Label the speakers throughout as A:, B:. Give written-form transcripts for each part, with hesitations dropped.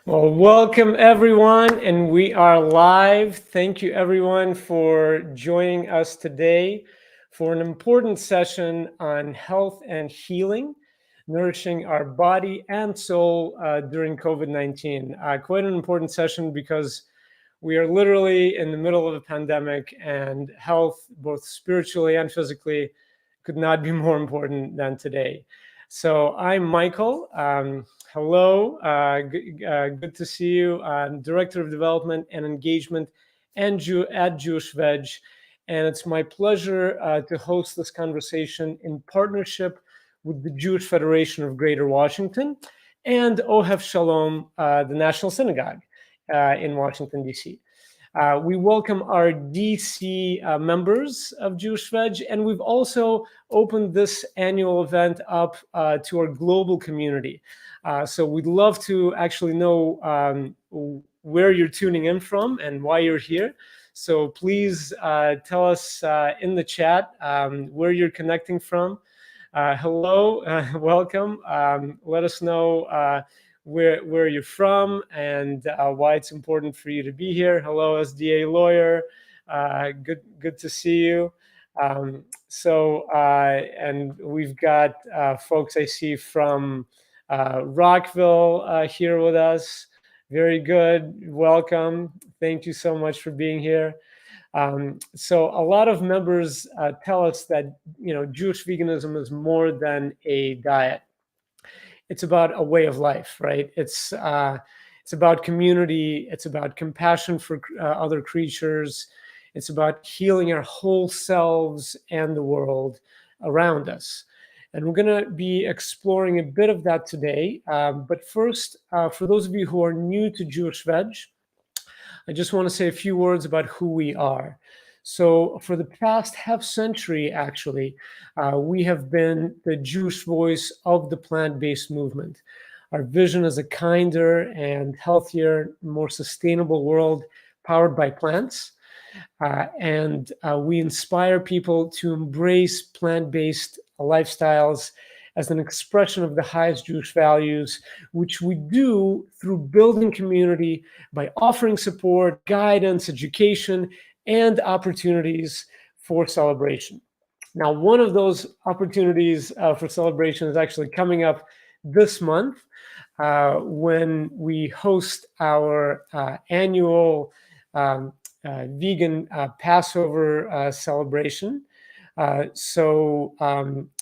A: Well, welcome everyone, and we are live. Thank you everyone for joining us today for an important session on health and healing, nourishing our body and soul during COVID-19. Quite an important session because we are literally in the middle of a pandemic, and health, both spiritually and physically, could not be more important than today. So I'm Michael. Hello, good to see you. I'm Director of Development and Engagement at Jewish Veg, and it's my pleasure to host this conversation in partnership with the Jewish Federation of Greater Washington and Ohev Shalom, the National Synagogue in Washington, D.C. We welcome our DC members of Jewish Veg, and we've also opened this annual event up to our global community. So we'd love to actually know where you're tuning in from and why you're here. So please tell us in the chat where you're connecting from. Hello, welcome. Let us know where you're from and why it's important for you to be here. Hello, SDA lawyer. Good to see you. And we've got folks I see from Rockville here with us. Very good. Welcome. Thank you so much for being here. So a lot of members tell us that Jewish veganism is more than a diet. It's about a way of life, right? It's about community. It's about compassion for other creatures. It's about healing our whole selves and the world around us. And we're going to be exploring a bit of that today. But first, for those of you who are new to Jewish Veg, I just want to say a few words about who we are. So for the past half century, actually, we have been the Jewish voice of the plant-based movement. Our vision is a kinder and healthier, more sustainable world powered by plants. And we inspire people to embrace plant-based lifestyles as an expression of the highest Jewish values, which we do through building community by offering support, guidance, education, and opportunities for celebration. Now, one of those opportunities for celebration is actually coming up this month when we host our annual vegan Passover celebration. So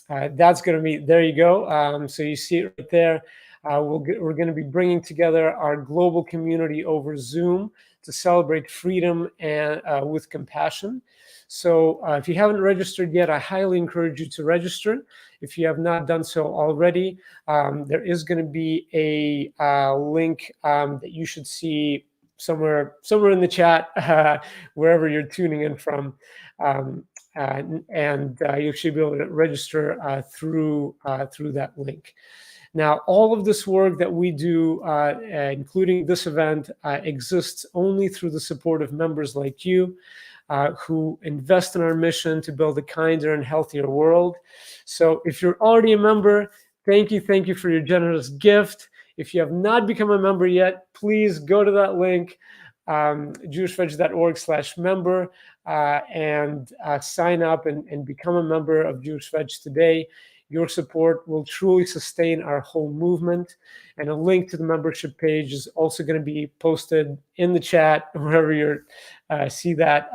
A: that's going to be, there you go. So you see it right there. We're going to be bringing together our global community over Zoom to celebrate freedom and with compassion. So if you haven't registered yet, I highly encourage you to register. If you have not done so already, there is going to be a link that you should see somewhere in the chat, wherever you're tuning in from. And you should be able to register through that link. Now, all of this work that we do, including this event, exists only through the support of members like you who invest in our mission to build a kinder and healthier world. So if you're already a member, thank you for your generous gift. If you have not become a member yet, please go to that link, jewishveg.org/member, and sign up and become a member of Jewish Veg today. Your support will truly sustain our whole movement. And a link to the membership page is also going to be posted in the chat, wherever you see that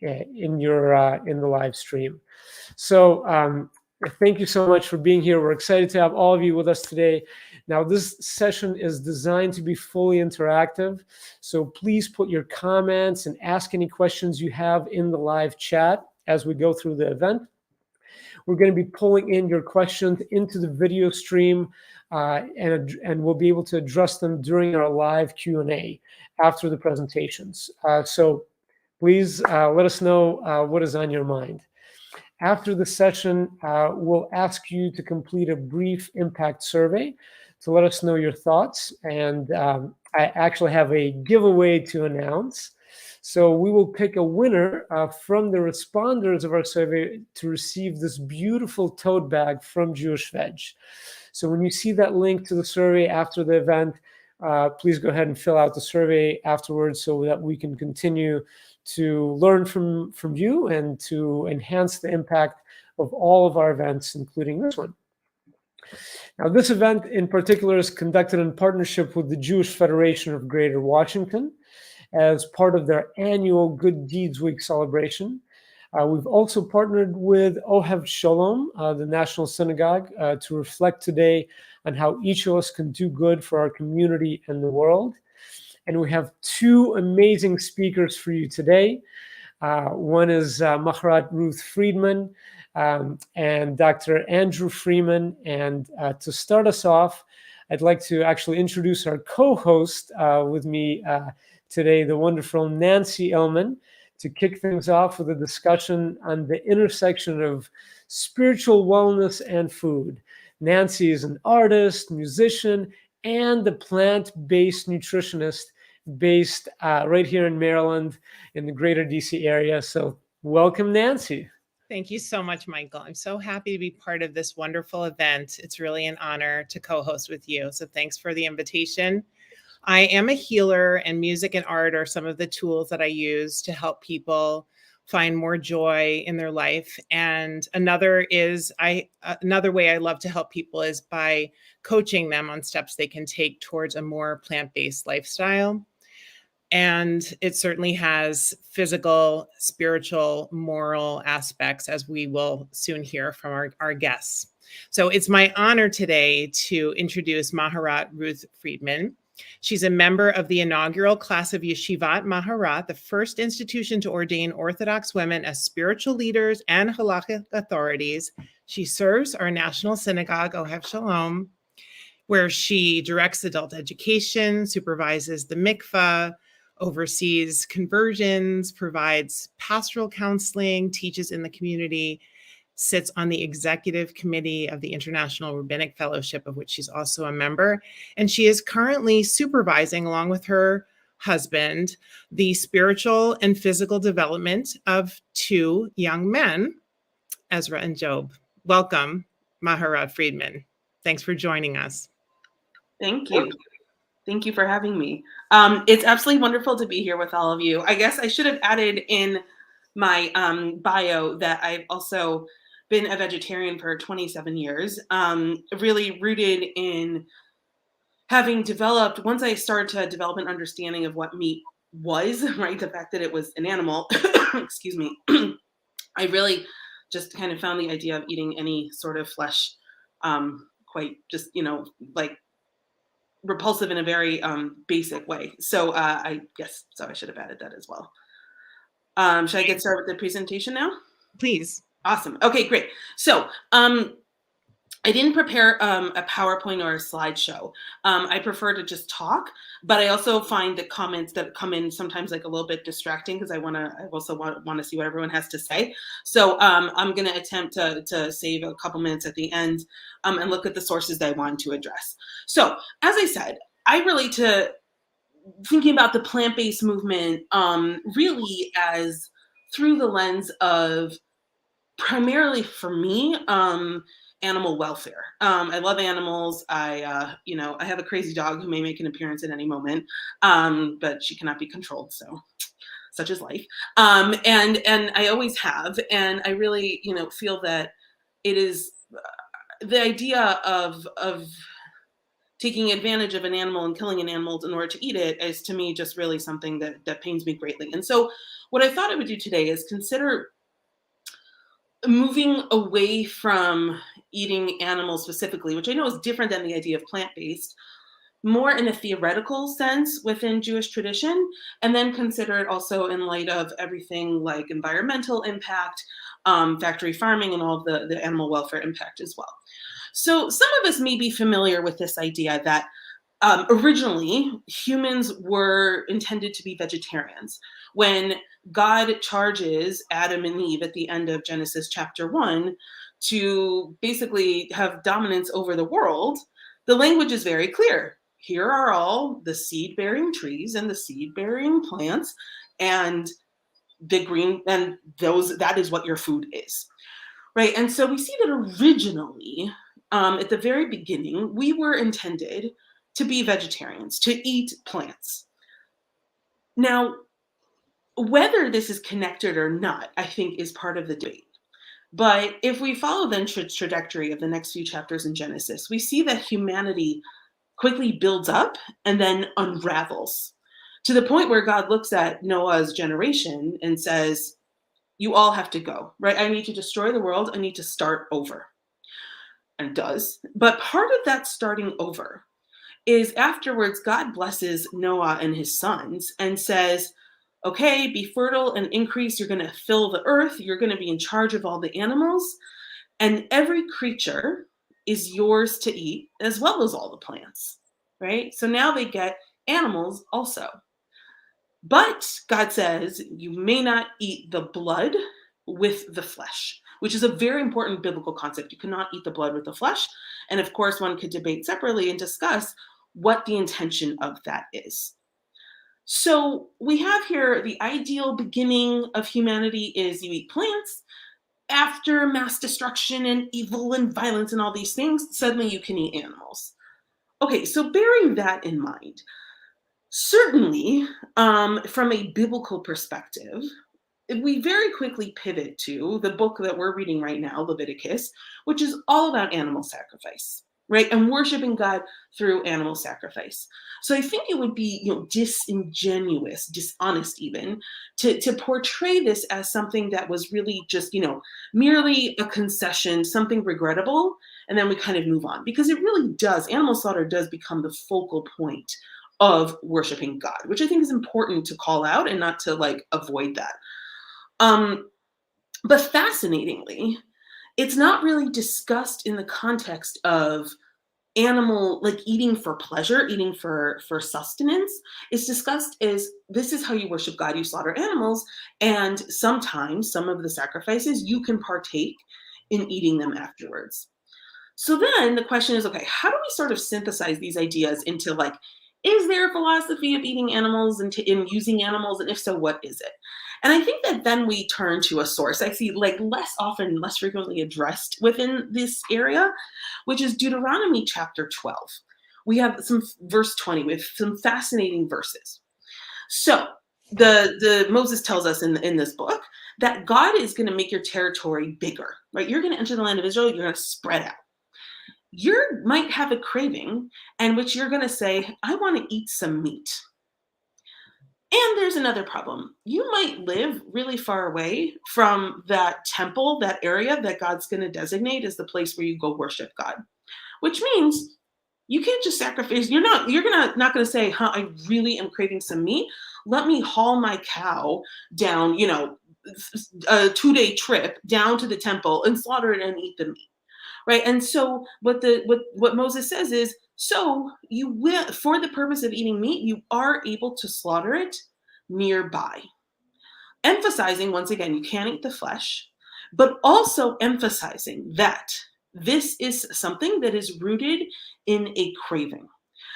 A: in the live stream. So thank you so much for being here. We're excited to have all of you with us today. Now, this session is designed to be fully interactive, so please put your comments and ask any questions you have in the live chat as we go through the event. We're going to be pulling in your questions into the video stream, and we'll be able to address them during our live Q&A after the presentations. So please let us know what is on your mind. After the session, we'll ask you to complete a brief impact survey to let us know your thoughts. And I actually have a giveaway to announce. So we will pick a winner from the responders of our survey to receive this beautiful tote bag from Jewish Veg. So when you see that link to the survey after the event, please go ahead and fill out the survey afterwards so that we can continue to learn from you and to enhance the impact of all of our events, including this one. Now, this event in particular is conducted in partnership with the Jewish Federation of Greater Washington as part of their annual Good Deeds Week celebration. We've also partnered with Ohev Shalom, the National Synagogue, to reflect today on how each of us can do good for our community and the world. And we have two amazing speakers for you today. One is Maharat Ruth Friedman and Dr. Andrew Freeman. And to start us off, I'd like to actually introduce our co-host with me today, the wonderful Nancy Ellman, to kick things off with a discussion on the intersection of spiritual wellness and food. Nancy is an artist, musician, and a plant-based nutritionist based right here in Maryland in the greater DC area. So welcome, Nancy.
B: Thank you so much, Michael. I'm so happy to be part of this wonderful event. It's really an honor to co-host with you. So thanks for the invitation. I am a healer, and music and art are some of the tools that I use to help people find more joy in their life. And another way I love to help people is by coaching them on steps they can take towards a more plant-based lifestyle. And it certainly has physical, spiritual, moral aspects, as we will soon hear from our guests. So it's my honor today to introduce Maharat Ruth Friedman. She's a member of the inaugural class of Yeshivat Maharat, the first institution to ordain Orthodox women as spiritual leaders and halachic authorities. She serves our National Synagogue, Ohev Shalom, where she directs adult education, supervises the mikvah, oversees conversions, provides pastoral counseling, teaches in the community, sits on the executive committee of the International Rabbinic Fellowship, of which she's also a member. And she is currently supervising, along with her husband, the spiritual and physical development of two young men, Ezra and Job. Welcome, Maharat Friedman. Thanks for joining us.
C: Thank you. Thank you for having me. It's absolutely wonderful to be here with all of you. I guess I should have added in my bio that I've also been a vegetarian for 27 years, really rooted in having developed, once I started to develop an understanding of what meat was, right, the fact that it was an animal, excuse me, I really just kind of found the idea of eating any sort of flesh quite just, like repulsive in a very basic way. So I should have added that as well. Should I get started with the presentation now?
B: Please.
C: Awesome. Okay, great. So I didn't prepare a PowerPoint or a slideshow. I prefer to just talk, but I also find the comments that come in sometimes like a little bit distracting because I also want to see what everyone has to say. So I'm going to attempt to save a couple minutes at the end and look at the sources that I wanted to address. So as I said, I relate to thinking about the plant-based movement really as through the lens of primarily for me, animal welfare. I love animals. I have a crazy dog who may make an appearance at any moment, but she cannot be controlled. So such is life. And I always have. And I really, feel that it is the idea of taking advantage of an animal and killing an animal in order to eat it is to me just really something that pains me greatly. And so what I thought I would do today is consider moving away from eating animals specifically, which I know is different than the idea of plant-based, more in a theoretical sense within Jewish tradition, and then consider it also in light of everything like environmental impact, factory farming, and all of the animal welfare impact as well. So some of us may be familiar with this idea that originally humans were intended to be vegetarians. When God charges Adam and Eve at the end of Genesis chapter 1 to basically have dominance over the world, the language is very clear. Here are all the seed-bearing trees and the seed-bearing plants, and the green, and that is what your food is, right? And so we see that originally, at the very beginning, we were intended to be vegetarians, to eat plants. Now, whether this is connected or not, I think is part of the debate. But if we follow the trajectory of the next few chapters in Genesis, we see that humanity quickly builds up and then unravels to the point where God looks at Noah's generation and says, you all have to go, right? I need to destroy the world. I need to start over. And does. But part of that starting over is afterwards, God blesses Noah and his sons and says, okay, be fertile and increase. You're going to fill the earth. You're going to be in charge of all the animals. And every creature is yours to eat, as well as all the plants, right? So now they get animals also. But God says, you may not eat the blood with the flesh, which is a very important biblical concept. You cannot eat the blood with the flesh. And of course, one could debate separately and discuss what the intention of that is. So we have here the ideal beginning of humanity is you eat plants. After mass destruction and evil and violence and all these things, suddenly you can eat animals. Okay, so bearing that in mind, certainly from a biblical perspective, we very quickly pivot to the book that we're reading right now, Leviticus, which is all about animal sacrifice, right? And worshiping God through animal sacrifice. So I think it would be, disingenuous, dishonest even, to portray this as something that was really just, merely a concession, something regrettable, and then we kind of move on. Because it really does, animal slaughter does become the focal point of worshiping God, which I think is important to call out and not to avoid that. But fascinatingly, it's not really discussed in the context of animal, eating for pleasure, eating for sustenance. It's discussed as this is how you worship God. You slaughter animals, and sometimes some of the sacrifices you can partake in eating them afterwards. So then the question is, okay, how do we sort of synthesize these ideas into is there a philosophy of eating animals and in using animals? And if so, what is it? And I think that then we turn to a source I see less frequently addressed within this area, which is Deuteronomy chapter 12. We have verse 20 with some fascinating verses. So the Moses tells us in this book that God is going to make your territory bigger, right? You're going to enter the land of Israel. You're going to spread out. You might have a craving in which you're going to say, I want to eat some meat. And there's another problem. You might live really far away from that temple, that area that God's going to designate as the place where you go worship God, which means you can't just sacrifice. You're not going to say, I really am craving some meat. Let me haul my cow down, a 2-day trip down to the temple and slaughter it and eat the meat. Right. And so what Moses says is, so you will, for the purpose of eating meat, you are able to slaughter it nearby. Emphasizing, once again, you can't eat the flesh, but also emphasizing that this is something that is rooted in a craving.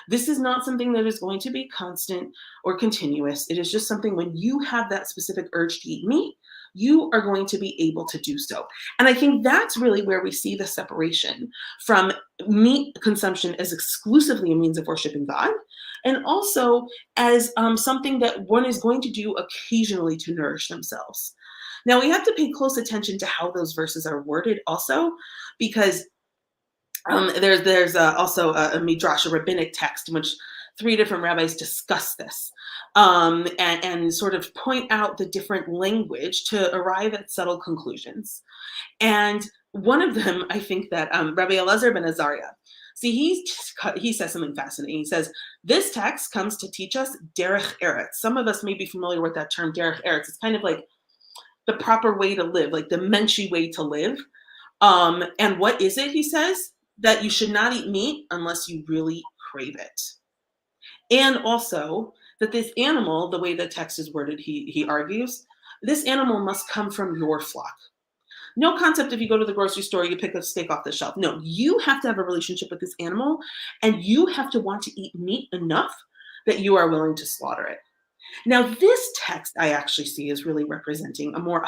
C: This is not something that is going to be constant or continuous. It is just something when you have that specific urge to eat meat, you are going to be able to do so. And I think that's really where we see the separation from meat consumption as exclusively a means of worshiping God, and also as something that one is going to do occasionally to nourish themselves. Now, we have to pay close attention to how those verses are worded also, because there's also a midrash, a rabbinic text, in which 3 different rabbis discuss this and sort of point out the different language to arrive at subtle conclusions. And one of them, I think that Rabbi Elazar ben Azariah, he says something fascinating. He says, this text comes to teach us derech eretz. Some of us may be familiar with that term, derech eretz. It's kind of like the proper way to live, like the menschy way to live. And what is it, he says? That you should not eat meat unless you really crave it. And also that this animal, the way the text is worded, he argues, this animal must come from your flock. No concept if you go to the grocery store, you pick a steak off the shelf. No, you have to have a relationship with this animal, and you have to want to eat meat enough that you are willing to slaughter it. Now, this text I actually see is really representing a more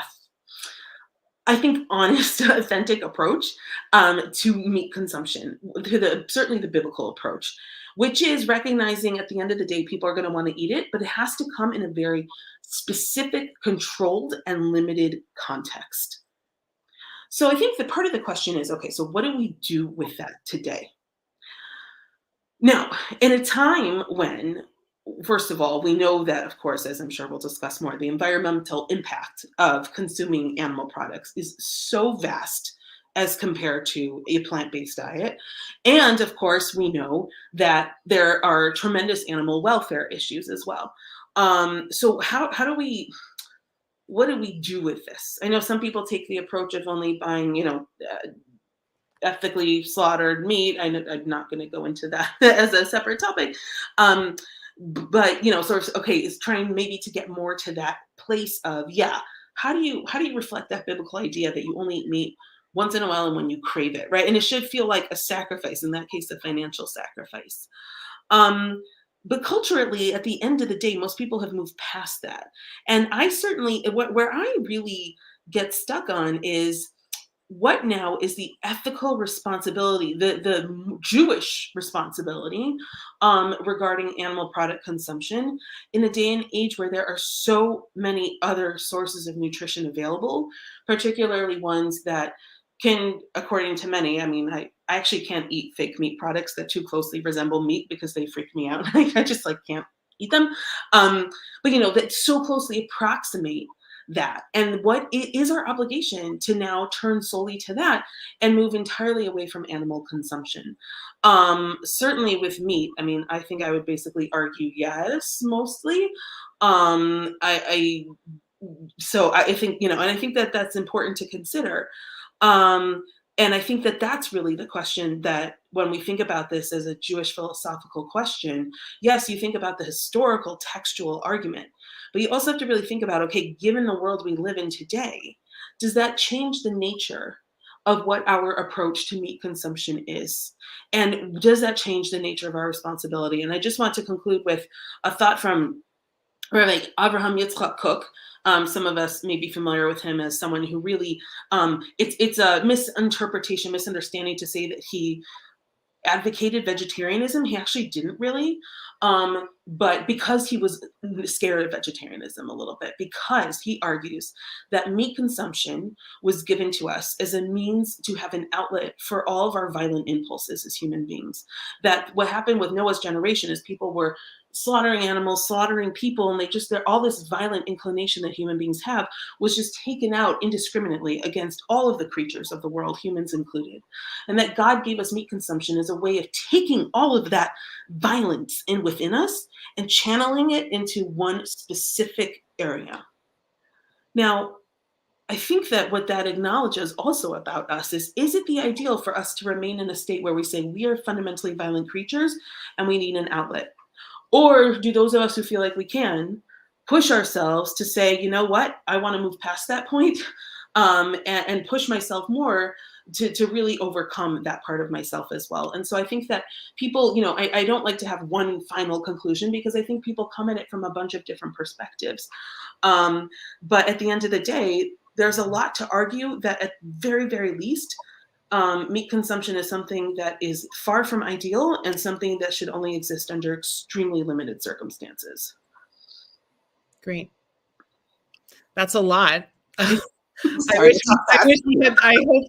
C: I think, honest, authentic approach to meat consumption, to certainly the biblical approach, which is recognizing at the end of the day, people are going to want to eat it, but it has to come in a very specific, controlled, and limited context. So I think the part of the question is, okay, so what do we do with that today? Now, in a time when, first of all, we know that, of course, as I'm sure we'll discuss more, the environmental impact of consuming animal products is so vast as compared to a plant-based diet. And of course, we know that there are tremendous animal welfare issues as well. So how do we, what do we do with this? I know some people take the approach of only buying, ethically slaughtered meat. I'm not going to go into that as a separate topic. But sort of, okay, is trying maybe to get more to that place of, yeah, how do you reflect that biblical idea that you only eat meat once in a while and when you crave it, right? And it should feel like a sacrifice, in that case, a financial sacrifice. But culturally, at the end of the day, most people have moved past that. And I certainly, where I really get stuck on is, what now is the ethical responsibility, the Jewish responsibility regarding animal product consumption in a day and age where there are so many other sources of nutrition available, particularly ones that can, according to many, I mean, I actually can't eat fake meat products that too closely resemble meat because they freak me out. I just can't eat them. But that so closely approximate that. And what it is our obligation to now turn solely to that and move entirely away from animal consumption. Certainly with meat, I mean, I think I would basically argue yes, mostly. So I think, and I think that that's important to consider. And I think that that's really the question that when we think about this as a Jewish philosophical question, yes, you think about the historical textual argument, but you also have to really think about, okay, given the world we live in today, does that change the nature of what our approach to meat consumption is? And does that change the nature of our responsibility? And I just want to conclude with a thought from Rabbi Abraham Yitzchak Kook. Some of us may be familiar with him as someone who really, it's a misunderstanding to say that he advocated vegetarianism. He actually didn't really, but because he was scared of vegetarianism a little bit, because he argues that meat consumption was given to us as a means to have an outlet for all of our violent impulses as human beings. That what happened with Noah's generation is people were slaughtering animals, slaughtering people, and all this violent inclination that human beings have was just taken out indiscriminately against all of the creatures of the world, humans included. And that God gave us meat consumption as a way of taking all of that violence in within us and channeling it into one specific area. Now, I think that what that acknowledges also about us is it the ideal for us to remain in a state where we say we are fundamentally violent creatures and we need an outlet? Or do those of us who feel like we can push ourselves to say, you know what, I want to move past that point and push myself more to really overcome that part of myself as well. And so I think that people, I don't like to have one final conclusion because I think people come at it from a bunch of different perspectives. But at the end of the day, there's a lot to argue that at very, very least, meat consumption is something that is far from ideal and something that should only exist under extremely limited circumstances.
B: Great. That's a lot. I hope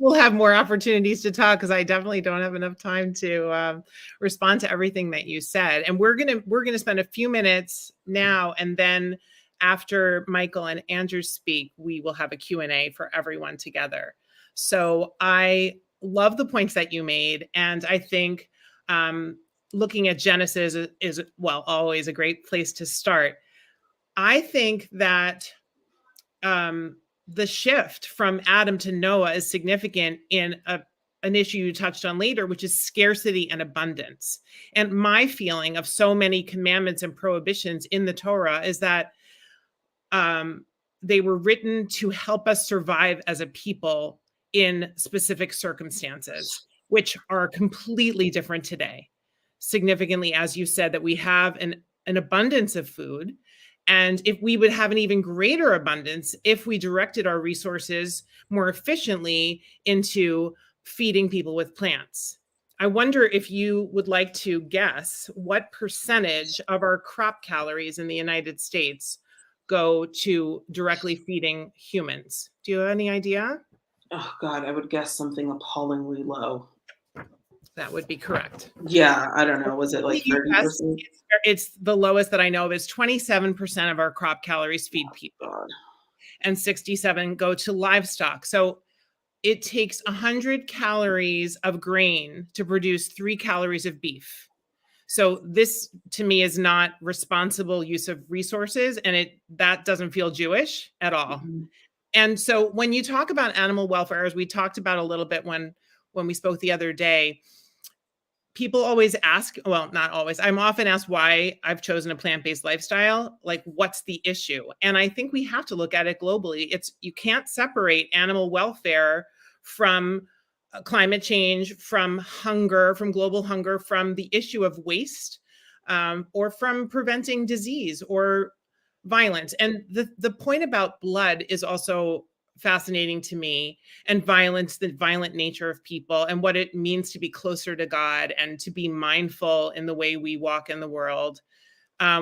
B: we'll have more opportunities to talk because I definitely don't have enough time to respond to everything that you said. And we're gonna spend a few minutes now, and then after Michael and Andrew speak, we will have a Q&A for everyone together. So I love the points that you made. And I think looking at Genesis is always a great place to start. I think that the shift from Adam to Noah is significant in an issue you touched on later, which is scarcity and abundance. And my feeling of so many commandments and prohibitions in the Torah is that they were written to help us survive as a people in specific circumstances, which are completely different today. Significantly, as you said, that we have an abundance of food And if we would have an even greater abundance if we directed our resources more efficiently into feeding people with plants. I wonder if you would like to guess what percentage of our crop calories in the United States go to directly feeding humans. Do you have any idea?
C: Oh God, I would guess something appallingly low.
B: That would be correct.
C: Yeah, I don't know. Was it like
B: The US,
C: 30%?
B: it's the lowest that I know of is 27% of our crop calories feed people,
C: God.
B: and 67 go to livestock. So it takes 100 calories of grain to produce 3 calories of beef. So this to me is not responsible use of resources, and that doesn't feel Jewish at all.
C: Mhm.
B: And so when you talk about animal welfare, as we talked about a little bit when we spoke the other day, people always ask, well, not always, I'm often asked why I've chosen a plant-based lifestyle, like what's the issue? And I think we have to look at it globally. You can't separate animal welfare from climate change, from hunger, from global hunger, from the issue of waste, or from preventing disease or violence. And the point about blood is also fascinating to me, and violence, the violent nature of people, and what it means to be closer to God and to be mindful in the way we walk in the world.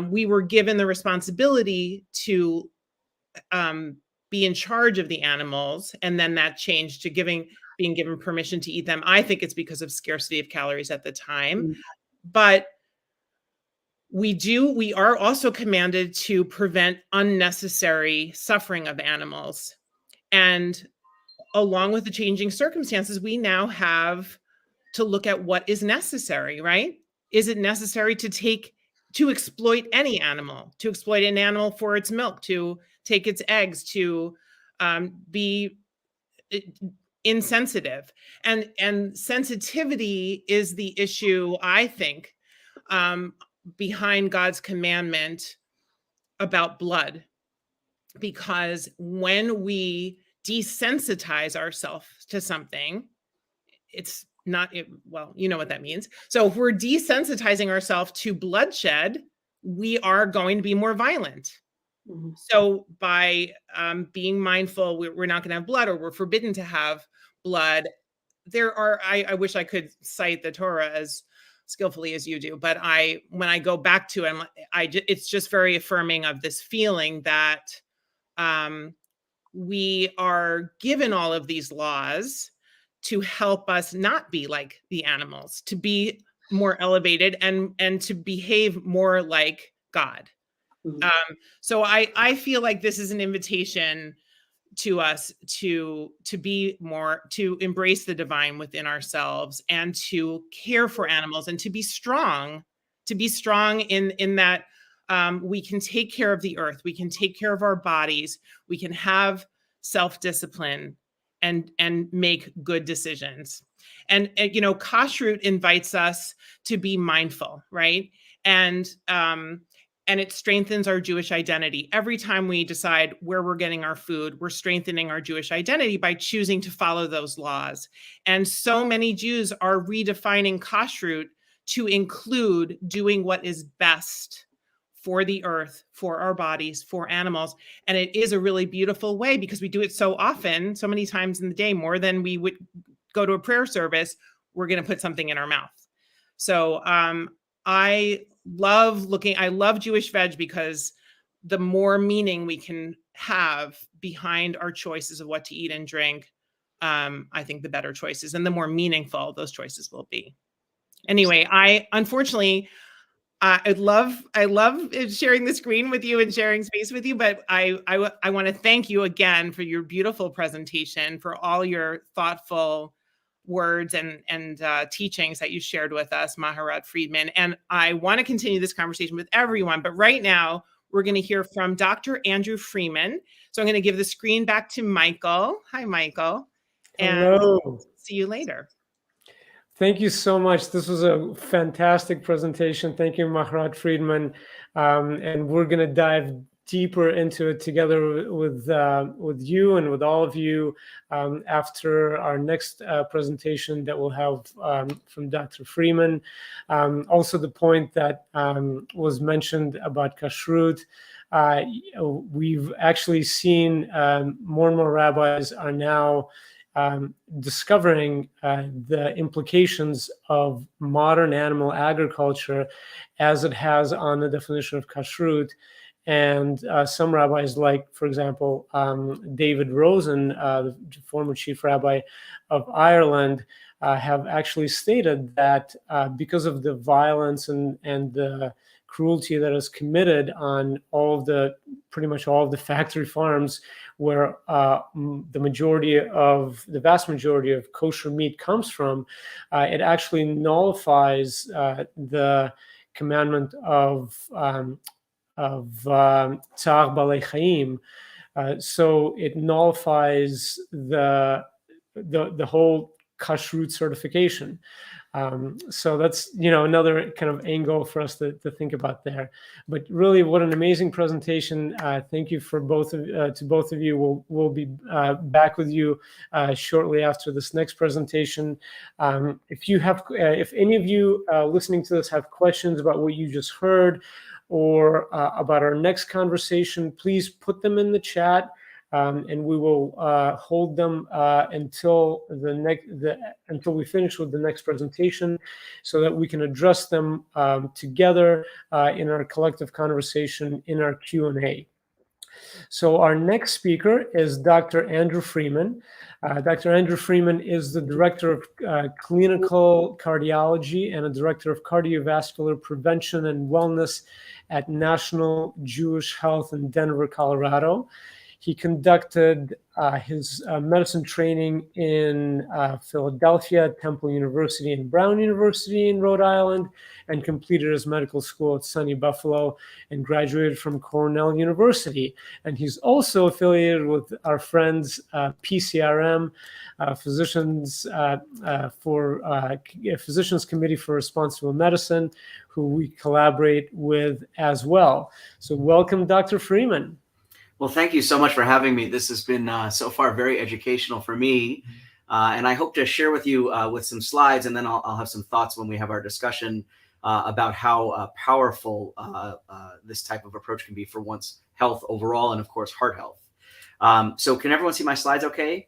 B: We were given the responsibility to be in charge of the animals, and then that changed to being given permission to eat them. I think it's because of scarcity of calories at the time,
C: Mm.
B: but we are also commanded to prevent unnecessary suffering of animals. And along with the changing circumstances, we now have to look at what is necessary, right? Is it necessary to exploit any animal, to exploit an animal for its milk, to take its eggs, to be insensitive? And sensitivity is the issue, I think, behind God's commandment about blood. Because when we desensitize ourselves to something, it's not well, you know what that means. So if we're desensitizing ourselves to bloodshed, we are going to be more violent.
C: Mhm.
B: So by being mindful, we're not going to have blood, or we're forbidden to have blood. I wish I could cite the Torah as skillfully as you do, but when I go back to it, it's just very affirming of this feeling that we are given all of these laws to help us not be like the animals, to be more elevated and to behave more like God.
C: Mhm.
B: So I feel like this is an invitation to us to embrace the divine within ourselves, and to care for animals, and to be strong in that we can take care of the earth, we can take care of our bodies, we can have self-discipline and make good decisions. And kashrut invites us to be mindful, right? And it strengthens our Jewish identity. Every time we decide where we're getting our food, we're strengthening our Jewish identity by choosing to follow those laws. And so many Jews are redefining kashrut to include doing what is best for the earth, for our bodies, for animals. And it is a really beautiful way, because we do it so often, so many times in the day, more than we would go to a prayer service, we're going to put something in our mouth. So I love Jewish veg, because the more meaning we can have behind our choices of what to eat and drink, I think the better choices and the more meaningful those choices will be. Anyway, I love sharing the screen with you and sharing space with you, but I want to thank you again for your beautiful presentation, for all your thoughtful words and teachings that you shared with us, Maharat Friedman. And I want to continue this conversation with everyone, but right now we're going to hear from Dr. Andrew Freeman. So I'm going to give the screen back to Michael. Hi, Michael.
A: Hello.
B: And see you later.
A: Thank you so much. This was a fantastic presentation. Thank you, Maharat Friedman. And we're going to dive deeper into it together with you and with all of you after our next presentation that we'll have from Dr. Freeman. Also, the point that was mentioned about kashrut. we've actually seen more and more rabbis are now discovering the implications of modern animal agriculture as it has on the definition of kashrut. And some rabbis, like, for example, David Rosen, the former chief rabbi of Ireland, have actually stated that because of the violence and the cruelty that is committed on pretty much all of the factory farms where the vast majority of kosher meat comes from, it actually nullifies the commandment of Tzar Balei Chaim. So it nullifies the whole kashrut certification. So that's another kind of angle for us to think about there. But really, what an amazing presentation! Thank you for to both of you. We'll be back with you shortly after this next presentation. If any of you listening to this have questions about what you just heard, or about our next conversation, please put them in the chat. And we will hold them until we finish with the next presentation, so that we can address them together in our collective conversation in our Q&A. So our next speaker is Dr. Andrew Freeman. Dr. Andrew Freeman is the Director of Clinical Cardiology and a Director of Cardiovascular Prevention and Wellness at National Jewish Health in Denver, Colorado. He conducted his medicine training in Philadelphia, Temple University, and Brown University in Rhode Island, and completed his medical school at SUNY Buffalo and graduated from Cornell University. And he's also affiliated with our friends PCRM, Physicians Committee for Responsible Medicine, who we collaborate with as well. So welcome, Dr. Freeman.
D: Well, thank you so much for having me. This has been so far very educational for me. And I hope to share with you with some slides, and then I'll have some thoughts when we have our discussion about how powerful this type of approach can be for one's health overall, and of course, heart health. So can everyone see my slides okay?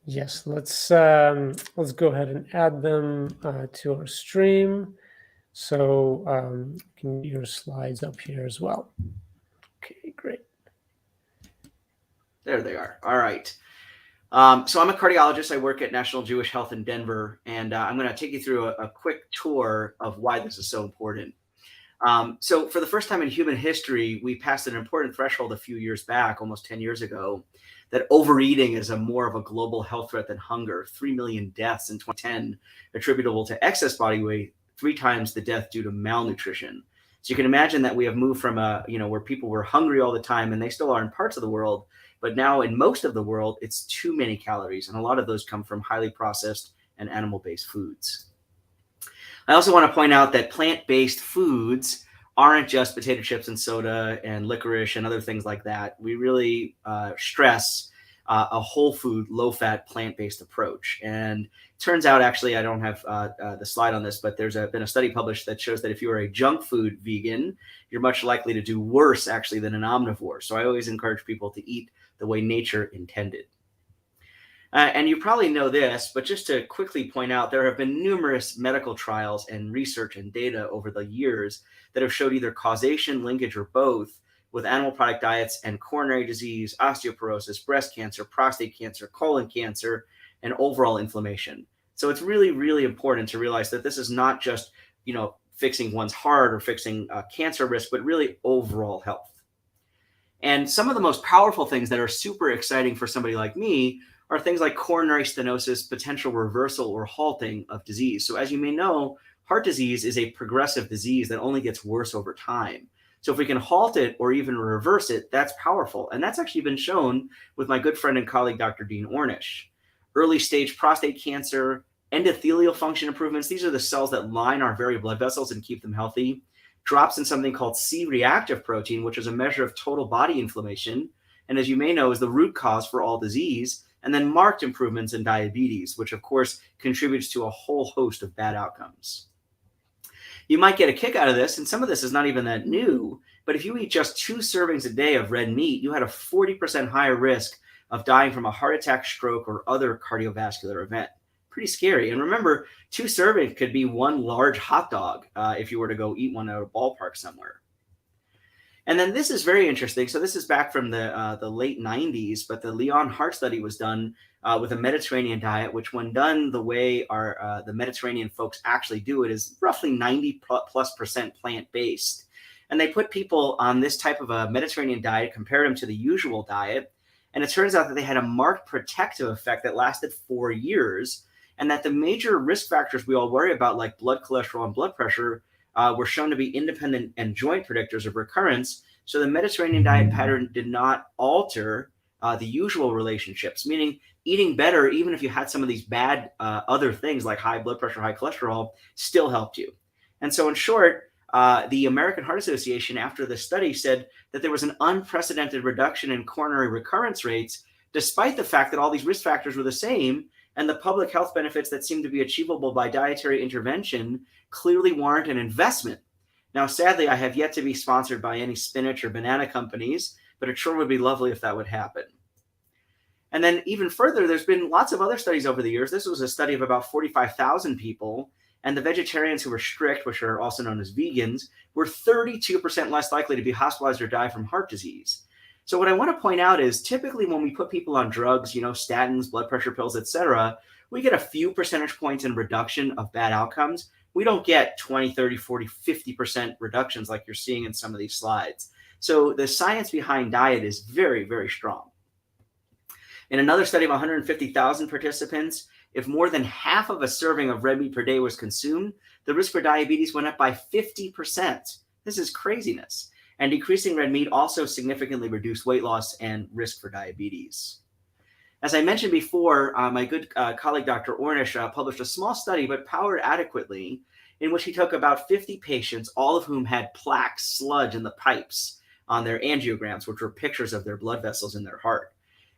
A: Yes, let's go ahead and add them to our stream. So can get your slides up here as well. Okay, great.
D: There they are. All right. So I'm a cardiologist. I work at National Jewish Health in Denver, and I'm going to take you through a quick tour of why this is so important. So for the first time in human history, we passed an important threshold a few years back, almost 10 years ago, that overeating is more of a global health threat than hunger. 3 million deaths in 2010 attributable to excess body weight, 3 times the death due to malnutrition. So you can imagine that we have moved from where people were hungry all the time, and they still are in parts of the world, but now in most of the world, it's too many calories. And a lot of those come from highly processed and animal-based foods. I also want to point out that plant-based foods aren't just potato chips and soda and licorice and other things like that. We really stress a whole food, low-fat, plant-based approach. And it turns out, actually, I don't have the slide on this, but there's been a study published that shows that if you are a junk food vegan, you're much likely to do worse, actually, than an omnivore. So I always encourage people to eat the way nature intended. And you probably know this, but just to quickly point out, there have been numerous medical trials and research and data over the years that have showed either causation, linkage, or both with animal product diets and coronary disease, osteoporosis, breast cancer, prostate cancer, colon cancer, and overall inflammation. So it's really, really important to realize that this is not just, fixing one's heart or fixing cancer risk, but really overall health. And some of the most powerful things that are super exciting for somebody like me are things like coronary stenosis, potential reversal or halting of disease. So as you may know, heart disease is a progressive disease that only gets worse over time. So if we can halt it or even reverse it, that's powerful. And that's actually been shown with my good friend and colleague, Dr. Dean Ornish. Early stage prostate cancer, endothelial function improvements, these are the cells that line our very blood vessels and keep them healthy. Drops in something called C-reactive protein, which is a measure of total body inflammation. And as you may know, is the root cause for all disease. And then marked improvements in diabetes, which of course contributes to a whole host of bad outcomes. You might get a kick out of this, and some of this is not even that new, but if you eat just 2 servings a day of red meat, you had a 40% higher risk of dying from a heart attack, stroke, or other cardiovascular event. Pretty scary. And remember, 2 servings could be 1 large hot dog if you were to go eat one at a ballpark somewhere. And then this is very interesting. So this is back from the late 90s, but the Lyon Heart Study was done with a Mediterranean diet, which when done the way the Mediterranean folks actually do it is roughly 90+% plant-based. And they put people on this type of a Mediterranean diet, compared them to the usual diet. And it turns out that they had a marked protective effect that lasted 4 years, and that the major risk factors we all worry about, like blood cholesterol and blood pressure, were shown to be independent and joint predictors of recurrence. So the Mediterranean diet pattern did not alter the usual relationships, meaning eating better, even if you had some of these bad other things like high blood pressure, high cholesterol, still helped you. And so in short, the American Heart Association, after the study, said that there was an unprecedented reduction in coronary recurrence rates, despite the fact that all these risk factors were the same, and the public health benefits that seem to be achievable by dietary intervention clearly warrant an investment. Now, sadly, I have yet to be sponsored by any spinach or banana companies, but it sure would be lovely if that would happen. And then even further, there's been lots of other studies over the years. This was a study of about 45,000 people, and the vegetarians who were strict, which are also known as vegans, were 32% less likely to be hospitalized or die from heart disease. So what I want to point out is typically when we put people on drugs, statins, blood pressure pills, etc., we get a few percentage points in reduction of bad outcomes. We don't get 20, 30, 40, 50% reductions like you're seeing in some of these slides. So the science behind diet is very, very strong. In another study of 150,000 participants, if more than half of a serving of red meat per day was consumed, the risk for diabetes went up by 50%. This is craziness. And decreasing red meat also significantly reduced weight loss and risk for diabetes. As I mentioned before, my good colleague, Dr. Ornish, published a small study, but powered adequately, in which he took about 50 patients, all of whom had plaque sludge in the pipes on their angiograms, which were pictures of their blood vessels in their heart.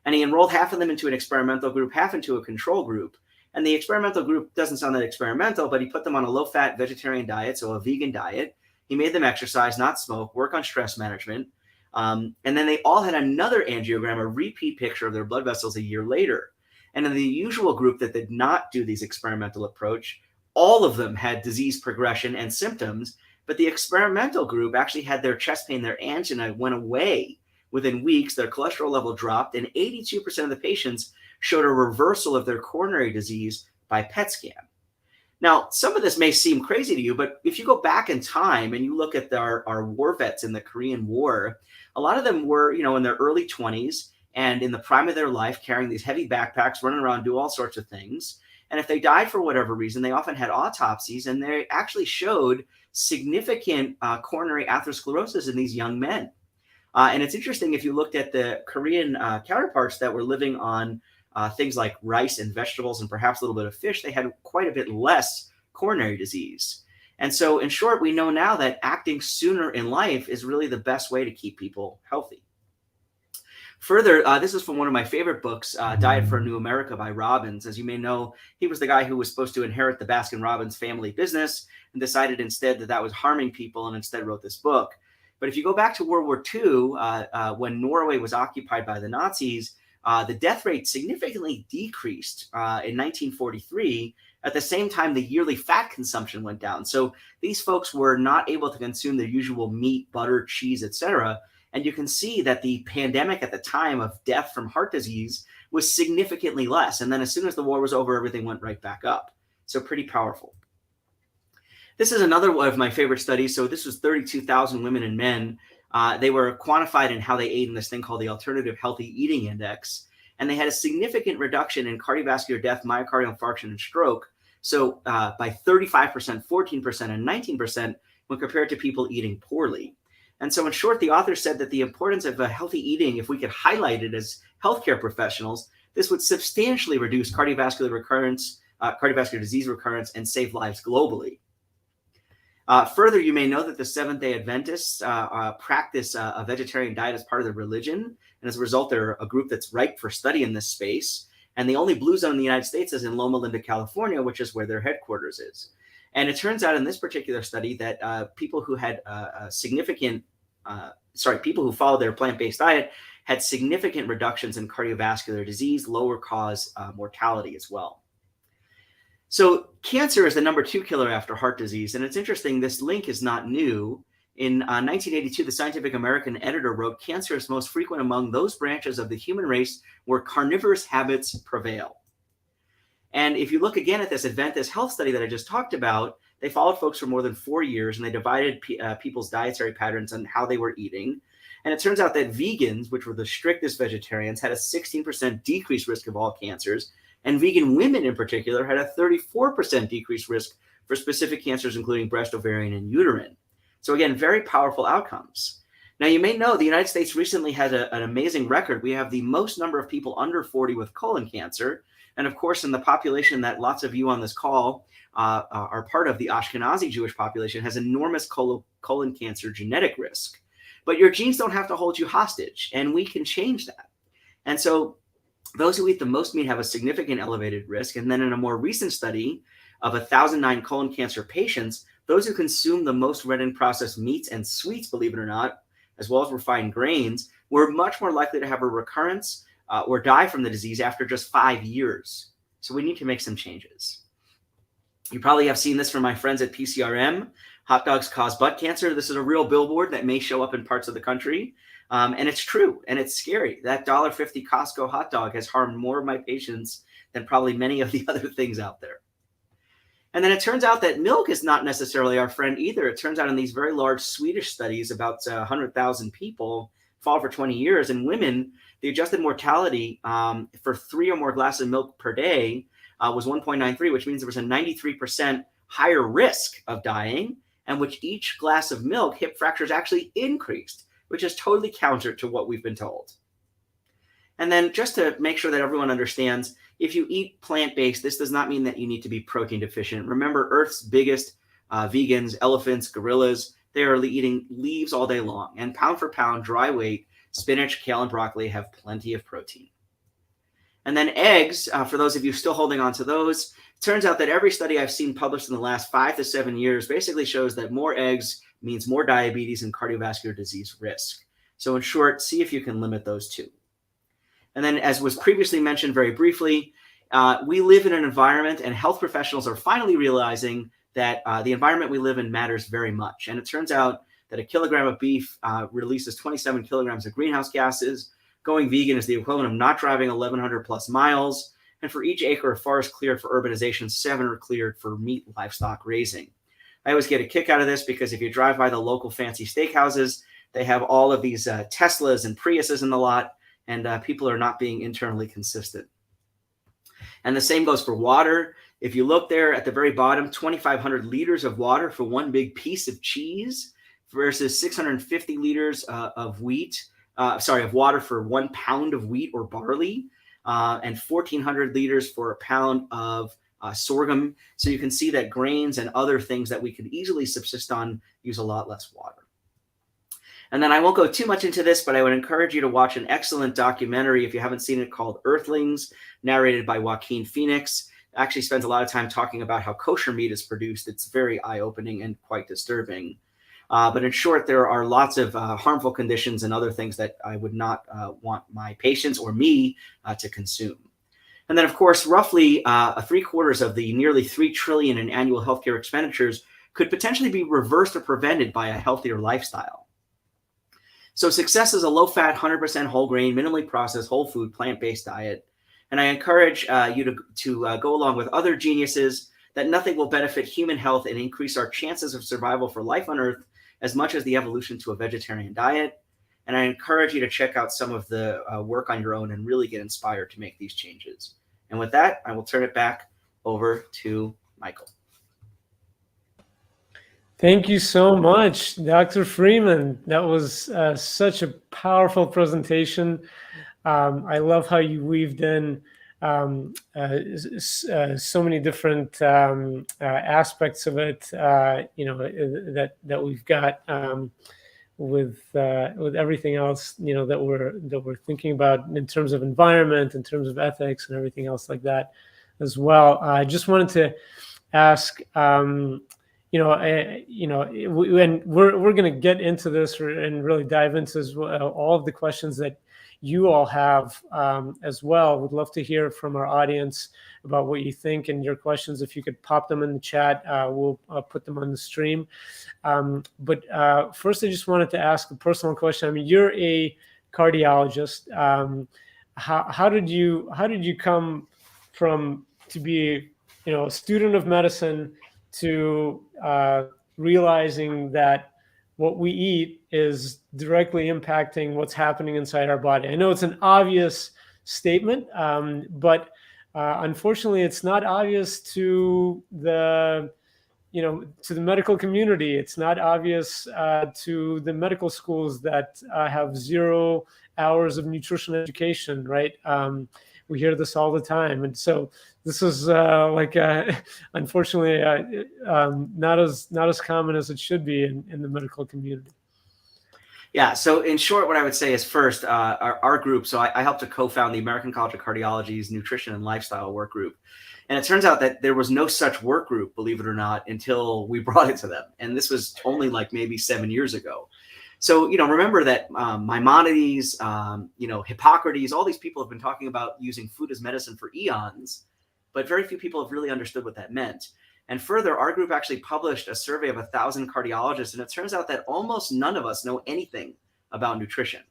D: And he enrolled half of them into an experimental group, half into a control group. And the experimental group doesn't sound that experimental, but he put them on a low-fat vegetarian diet, so a vegan diet. He made them exercise, not smoke, work on stress management. And then they all had another angiogram, a repeat picture of their blood vessels a year later. And in the usual group that did not do these experimental approach, all of them had disease progression and symptoms, but the experimental group actually had their chest pain, their angina went away within weeks, their cholesterol level dropped, and 82% of the patients showed a reversal of their coronary disease by PET scan. Now, some of this may seem crazy to you, but if you go back in time and you look at our war vets in the Korean War, a lot of them were, in their early 20s and in the prime of their life, carrying these heavy backpacks, running around, do all sorts of things. And if they died for whatever reason, they often had autopsies, and they actually showed significant coronary atherosclerosis in these young men. And it's interesting, if you looked at the Korean counterparts that were living on things like rice and vegetables and perhaps a little bit of fish, they had quite a bit less coronary disease. And so in short, we know now that acting sooner in life is really the best way to keep people healthy. Further, this is from one of my favorite books, Diet for a New America by Robbins. As you may know, he was the guy who was supposed to inherit the Baskin-Robbins family business and decided instead that was harming people, and instead wrote this book. But if you go back to World War II, when Norway was occupied by the Nazis, the death rate significantly decreased in 1943. At the same time, the yearly fat consumption went down. So these folks were not able to consume their usual meat, butter, cheese, etc. And you can see that the pandemic at the time of death from heart disease was significantly less. And then as soon as the war was over, everything went right back up. So pretty powerful. This is another one of my favorite studies. So this was 32,000 women and men. They were quantified in how they ate in this thing called the Alternative Healthy Eating Index. And they had a significant reduction in cardiovascular death, myocardial infarction, and stroke. So by 35%, 14%, and 19% when compared to people eating poorly. And so in short, the author said that the importance of healthy eating, if we could highlight it as healthcare professionals, this would substantially reduce cardiovascular recurrence, cardiovascular disease recurrence, and save lives globally. Further, you may know that the Seventh-day Adventists practice a vegetarian diet as part of their religion. And as a result, they're a group that's ripe for study in this space. And the only blue zone in the United States is in Loma Linda, California, which is where their headquarters is. And it turns out in this particular study that people who had people who followed their plant-based diet had significant reductions in cardiovascular disease, lower cause mortality as well. So cancer is the number 2 killer after heart disease. And it's interesting, this link is not new. In 1982, the Scientific American editor wrote, cancer is most frequent among those branches of the human race where carnivorous habits prevail. And if you look again at this Adventist health study that I just talked about, they followed folks for more than 4 years, and they divided people's dietary patterns and how they were eating. And it turns out that vegans, which were the strictest vegetarians, had a 16% decreased risk of all cancers. And vegan women in particular had a 34% decreased risk for specific cancers, including breast, ovarian, and uterine. So again, very powerful outcomes. Now, you may know the United States recently had an amazing record. We have the most number of people under 40 with colon cancer. And of course, in the population that lots of you on this call are part of, the Ashkenazi Jewish population has enormous colon cancer genetic risk. But your genes don't have to hold you hostage, and we can change that. And so those who eat the most meat have a significant elevated risk. And then in a more recent study of 1,009 colon cancer patients, those who consume the most red and processed meats and sweets, believe it or not, as well as refined grains, were much more likely to have a recurrence or die from the disease after just 5 years. So we need to make some changes. You probably have seen this from my friends at PCRM. Hot dogs cause butt cancer. This is a real billboard that may show up in parts of the country. And it's true, and it's scary. That $1.50 Costco hot dog has harmed more of my patients than probably many of the other things out there. And then it turns out that milk is not necessarily our friend either. It turns out in these very large Swedish studies, about 100,000 people followed for 20 years, and women, the adjusted mortality for 3 or more glasses of milk per day was 1.93, which means there was a 93% higher risk of dying, and which each glass of milk, hip fractures actually increased, which is totally counter to what we've been told. And then just to make sure that everyone understands, if you eat plant-based, this does not mean that you need to be protein deficient. Remember, Earth's biggest vegans, elephants, gorillas, they are eating leaves all day long. And pound for pound, dry weight, spinach, kale, and broccoli have plenty of protein. And then eggs, for those of you still holding on to those, it turns out that every study I've seen published in the last 5 to 7 years basically shows that more eggs means more diabetes and cardiovascular disease risk. So in short, see if you can limit those two. And then, as was previously mentioned very briefly, we live in an environment, and health professionals are finally realizing that the environment we live in matters very much. And it turns out that a kilogram of beef releases 27 kilograms of greenhouse gases. Going vegan is the equivalent of not driving 1,100 plus miles. And for each acre of forest cleared for urbanization, 7 are cleared for meat livestock raising. I always get a kick out of this because if you drive by the local fancy steakhouses, they have all of these Teslas and Priuses in the lot, and people are not being internally consistent. And the same goes for water. If you look there at the very bottom, 2,500 liters of water for one big piece of cheese versus 650 liters of water for 1 pound of wheat or barley, and 1,400 liters for a pound of sorghum. So you can see that grains and other things that we could easily subsist on use a lot less water. And then I won't go too much into this, but I would encourage you to watch an excellent documentary, if you haven't seen it, called Earthlings, narrated by Joaquin Phoenix. It actually spends a lot of time talking about how kosher meat is produced. It's very eye-opening and quite disturbing. But in short, there are lots of harmful conditions and other things that I would not want my patients or me to consume. And then, of course, roughly 3/4 of the nearly $3 trillion in annual healthcare expenditures could potentially be reversed or prevented by a healthier lifestyle. So success is a low-fat, 100% whole grain, minimally processed, whole food, plant-based diet. And I encourage you to go along with other geniuses that nothing will benefit human health and increase our chances of survival for life on Earth as much as the evolution to a vegetarian diet. And I encourage you to check out some of the work on your own and really get inspired to make these changes. And with that, I will turn it back over to Michael.
A: Thank you so much, Dr. Freeman. That was such a powerful presentation. I love how you weaved in so many different aspects of it. That we've got with everything else, that we're thinking about in terms of environment, in terms of ethics, and everything else like that as well. I just wanted to ask, and we're going to get into this and really dive into all of the questions that you all have as well. Would love to hear from our audience about what you think and your questions. If you could pop them in the chat, we'll put them on the stream. But first, I just wanted to ask a personal question. I mean, you're a cardiologist. How did you come from to be a student of medicine to realizing that what we eat is directly impacting what's happening inside our body? I know it's an obvious statement, but unfortunately, it's not obvious to the medical community. It's not obvious to the medical schools that have 0 hours of nutrition education, right? We hear this all the time. And so this is unfortunately not as common as it should be in the medical community.
D: Yeah. So in short, what I would say is first, our group. So I helped to co-found the American College of Cardiology's Nutrition and Lifestyle Work Group. And it turns out that there was no such work group, believe it or not, until we brought it to them. And this was only like maybe 7 years ago. So, remember that Maimonides, Hippocrates, all these people have been talking about using food as medicine for eons, but very few people have really understood what that meant. And further, our group actually published a survey of 1,000 cardiologists, and it turns out that almost none of us know anything about nutrition.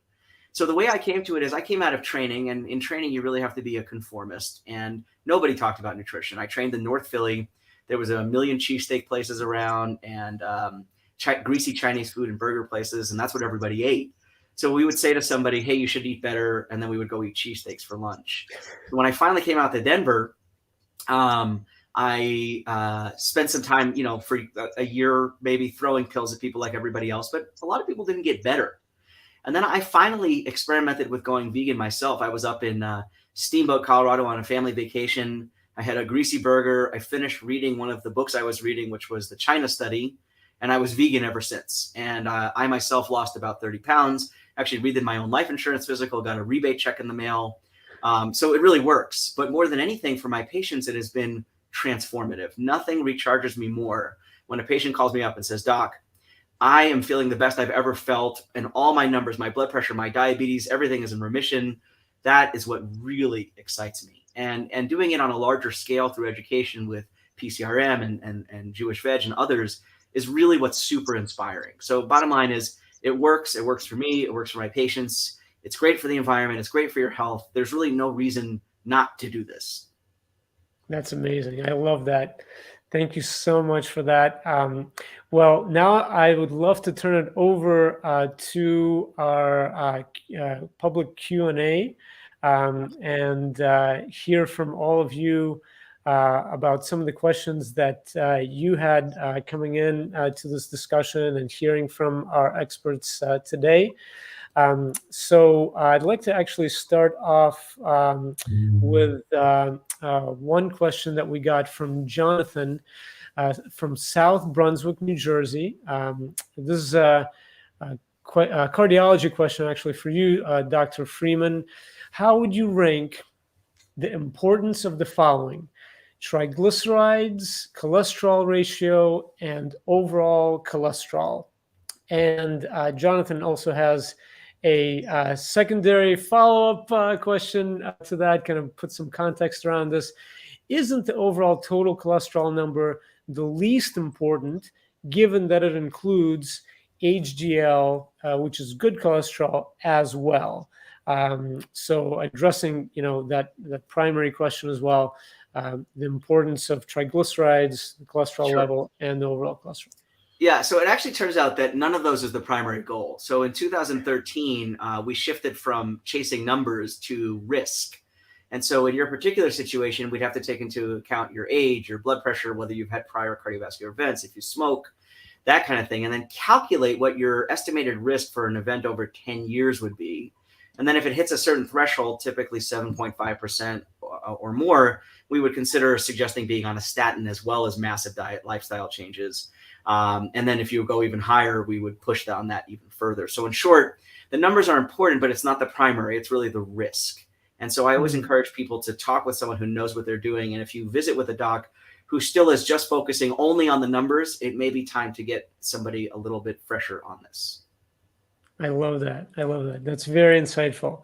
D: So the way I came to it is I came out of training, and in training, you really have to be a conformist, and nobody talked about nutrition. I trained in North Philly. There was 1 million cheesesteak places around, and greasy Chinese food and burger places, and that's what everybody ate. So we would say to somebody, hey, you should eat better, and then we would go eat cheesesteaks for lunch. When I finally came out to Denver, I spent some time, for a year, maybe throwing pills at people like everybody else, but a lot of people didn't get better. And then I finally experimented with going vegan myself. I was up in Steamboat, Colorado on a family vacation. I had a greasy burger. I finished reading one of the books I was reading, which was the China Study, and I was vegan ever since. And I myself lost about 30 pounds, actually redid my own life insurance physical, got a rebate check in the mail. So it really works. But more than anything, for my patients, it has been transformative. Nothing recharges me more when a patient calls me up and says, Doc, I am feeling the best I've ever felt, and all my numbers, my blood pressure, my diabetes, everything is in remission. That is what really excites me. And doing it on a larger scale through education with PCRM and Jewish Veg and others is really what's super inspiring. So bottom line is it works. It works for me. It works for my patients. It's great for the environment. It's great for your health. There's really no reason not to do this.
A: That's amazing. I love that. Thank you so much for that. Well, now I would love to turn it over to our public Q&A and hear from all of you about some of the questions that you had coming in to this discussion and hearing from our experts today. So I'd like to actually start off with one question that we got from Jonathan from South Brunswick, New Jersey. This is a cardiology question actually for you, Dr. Freeman. How would you rank the importance of the following: triglycerides, cholesterol ratio, and overall cholesterol? And Jonathan also has a secondary follow-up question to that, kind of put some context around this. Isn't the overall total cholesterol number the least important, given that it includes HDL, which is good cholesterol, as well? So addressing, that primary question as well, the importance of triglycerides, the cholesterol level, and the overall cholesterol.
D: Yeah, so it actually turns out that none of those is the primary goal. So in 2013, we shifted from chasing numbers to risk. And so in your particular situation, we'd have to take into account your age, your blood pressure, whether you've had prior cardiovascular events, if you smoke, that kind of thing, and then calculate what your estimated risk for an event over 10 years would be. And then if it hits a certain threshold, typically 7.5% or more, we would consider suggesting being on a statin as well as massive diet lifestyle changes. And then if you go even higher, we would push down that even further. So in short, the numbers are important, but it's not the primary. It's really the risk. And so I always encourage people to talk with someone who knows what they're doing. And if you visit with a doc who still is just focusing only on the numbers, it may be time to get somebody a little bit fresher on this.
A: I love that. I love that. That's very insightful.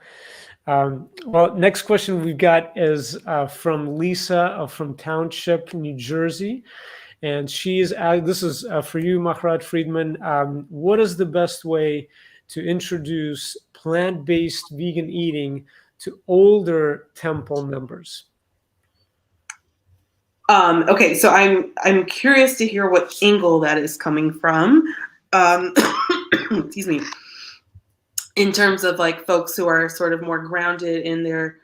A: Well, next question we've got is from Lisa from Township, New Jersey. And this is for you, Mahrat Friedman. What is the best way to introduce plant-based vegan eating to older temple members?
C: Okay, so I'm curious to hear what angle that is coming from. Excuse me. In terms of like folks who are sort of more grounded in their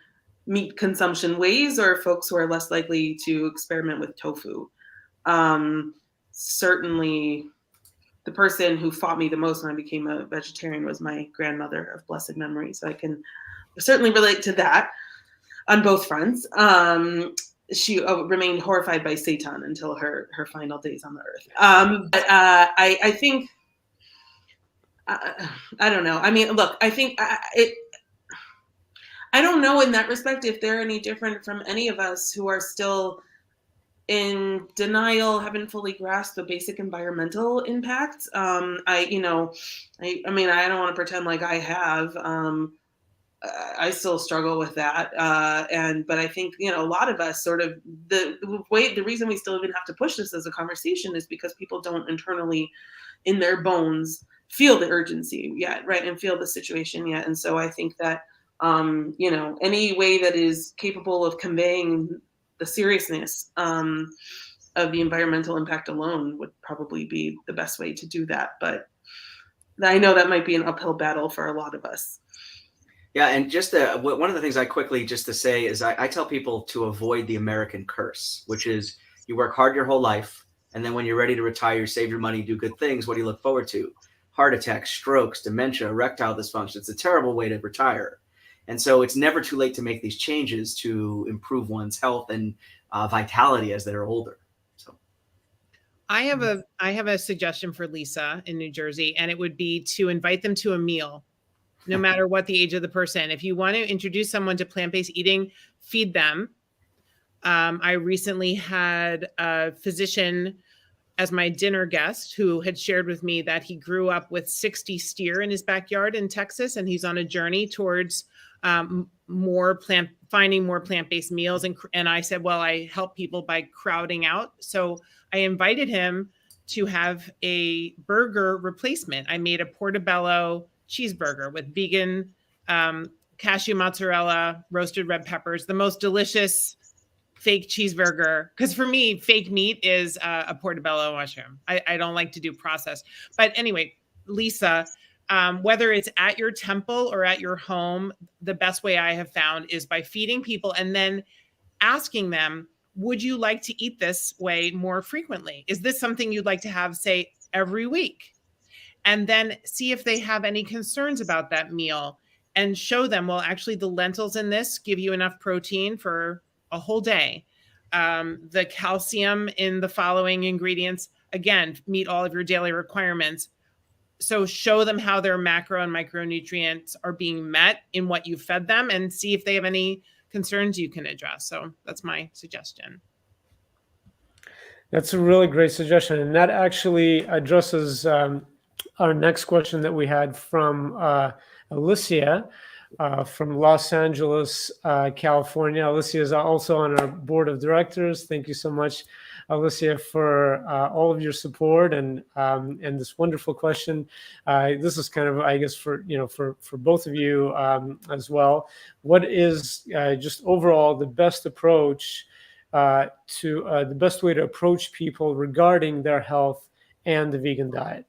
C: meat consumption ways, or folks who are less likely to experiment with tofu. Certainly, the person who fought me the most when I became a vegetarian was my grandmother of blessed memory. So I can certainly relate to that on both fronts. She remained horrified by Satan until her final days on the earth. But I think, I don't know. I mean, look, I think I don't know in that respect if they're any different from any of us who are still in denial, haven't fully grasped the basic environmental impacts. I mean, I don't want to pretend like I have. I still struggle with that. But I think, a lot of us sort of, the reason we still even have to push this as a conversation is because people don't internally in their bones feel the urgency yet, right? And feel the situation yet. And so I think that, any way that is capable of conveying the seriousness of the environmental impact alone would probably be the best way to do that. But I know that might be an uphill battle for a lot of us.
D: Yeah, and just one of the things I quickly just to say is I tell people to avoid the American curse, which is you work hard your whole life, and then when you're ready to retire, you save your money, do good things. What do you look forward to? Heart attacks, strokes, dementia, erectile dysfunction. It's a terrible way to retire. And so it's never too late to make these changes to improve one's health and vitality as they're older. So
B: I have a suggestion for Lisa in New Jersey, and it would be to invite them to a meal, no matter what the age of the person. If you want to introduce someone to plant-based eating, feed them. I recently had a physician as my dinner guest who had shared with me that he grew up with 60 steer in his backyard in Texas, and he's on a journey towards finding more plant-based meals. And I said, well, I help people by crowding out. So I invited him to have a burger replacement. I made a portobello cheeseburger with vegan cashew mozzarella, roasted red peppers, the most delicious fake cheeseburger. Because for me, fake meat is a portobello mushroom. I don't like to do processed. But anyway, Lisa, whether it's at your temple or at your home, the best way I have found is by feeding people and then asking them, would you like to eat this way more frequently? Is this something you'd like to have, say, every week? And then see if they have any concerns about that meal and show them, well, actually the lentils in this give you enough protein for a whole day. The calcium in the following ingredients, again, meet all of your daily requirements. So show them how their macro and micronutrients are being met in what you fed them and see if they have any concerns you can address. So that's my suggestion.
A: That's a really great suggestion. And that actually addresses our next question that we had from Alicia from Los Angeles, California. Alicia is also on our board of directors. Thank you so much, Alicia, for all of your support and this wonderful question. This is kind of, I guess, for both of you as well. What is just overall the best approach the best way to approach people regarding their health and the vegan diet?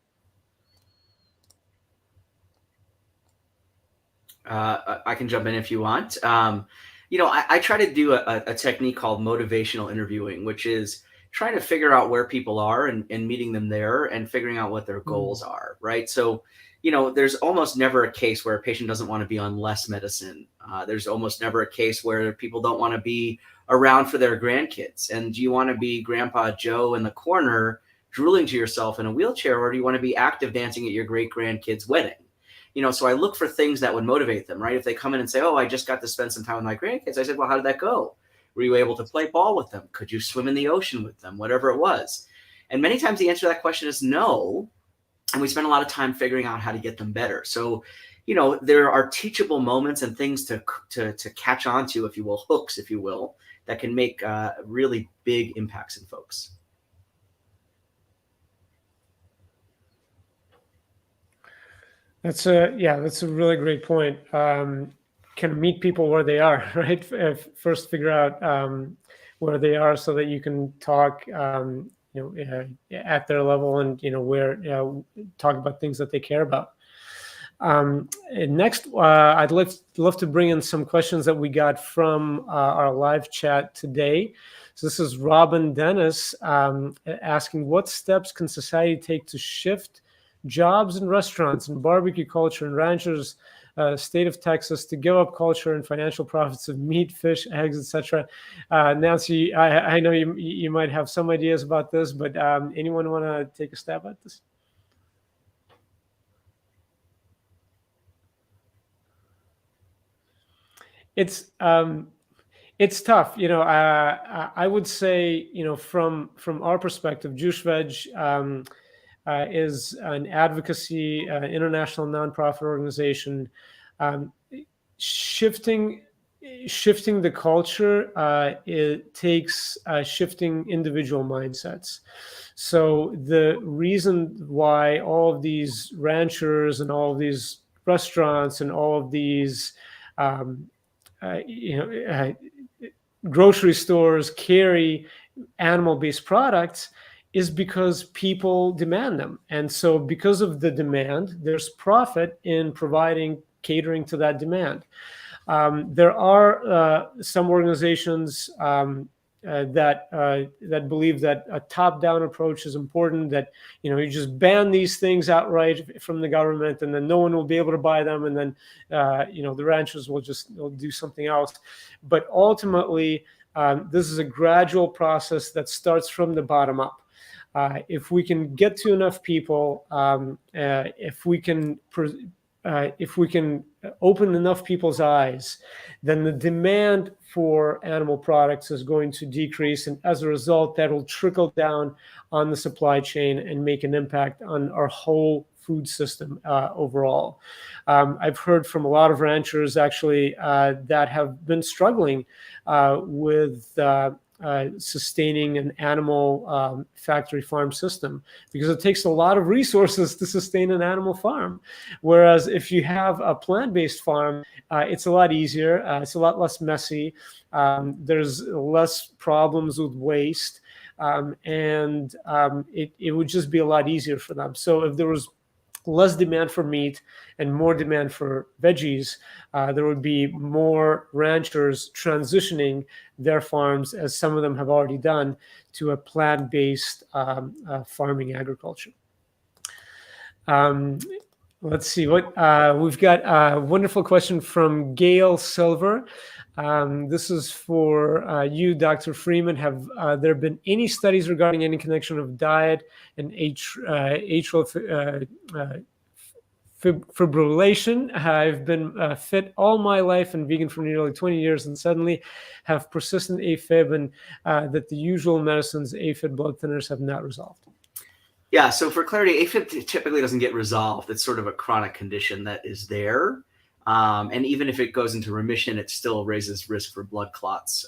D: I can jump in if you want. I try to do a technique called motivational interviewing, which is trying to figure out where people are and meeting them there and figuring out what their goals are, right? So, there's almost never a case where a patient doesn't want to be on less medicine. There's almost never a case where people don't want to be around for their grandkids. And do you want to be Grandpa Joe in the corner drooling to yourself in a wheelchair, or do you want to be active dancing at your great-grandkid's wedding? So I look for things that would motivate them, right? If they come in and say, oh, I just got to spend some time with my grandkids, I said, well, how did that go? Were you able to play ball with them? Could you swim in the ocean with them? Whatever it was. And many times the answer to that question is no. And we spend a lot of time figuring out how to get them better. So, there are teachable moments and things to catch on to, if you will, hooks, if you will, that can make really big impacts in folks.
A: That's a really great point. Can meet people where they are, right? First, figure out where they are so that you can talk, at their level, and talk about things that they care about. And next, I'd love to bring in some questions that we got from our live chat today. So this is Robin Dennis asking, what steps can society take to shift jobs in restaurants and barbecue culture and ranchers, state of Texas, to give up culture and financial profits of meat, fish, eggs, etc.? Nancy, I know you might have some ideas about this, but anyone want to take a stab at this? It's tough. I would say, from our perspective, Jewish Veg is an advocacy, international nonprofit organization. Shifting the culture, it takes shifting individual mindsets. So the reason why all of these ranchers and all of these restaurants and all of these grocery stores carry animal-based products is because people demand them. And so because of the demand, there's profit in catering to that demand. There are some organizations that believe that a top-down approach is important, that you just ban these things outright from the government, and then no one will be able to buy them, and then the ranchers will do something else. But ultimately, this is a gradual process that starts from the bottom up. If we can get to enough people, if we can open enough people's eyes, then the demand for animal products is going to decrease, and as a result, that will trickle down on the supply chain and make an impact on our whole food system overall. I've heard from a lot of ranchers actually that have been struggling with sustaining an animal factory farm system, because it takes a lot of resources to sustain an animal farm. Whereas if you have a plant-based farm, it's a lot easier. It's a lot less messy. There's less problems with waste. And it would just be a lot easier for them. So if there was less demand for meat and more demand for veggies, there would be more ranchers transitioning their farms, as some of them have already done, to a plant-based farming agriculture. Let's see what we've got. A wonderful question from Gail Silver. This is for you, Dr. Freeman. Have there been any studies regarding any connection of diet and atrial fibrillation? I've been fit all my life and vegan for nearly 20 years, and suddenly have persistent AFib, and that the usual medicines, AFib blood thinners, have not resolved.
D: Yeah, so for clarity, AFib typically doesn't get resolved. It's sort of a chronic condition that is there. And even if it goes into remission, it still raises risk for blood clots.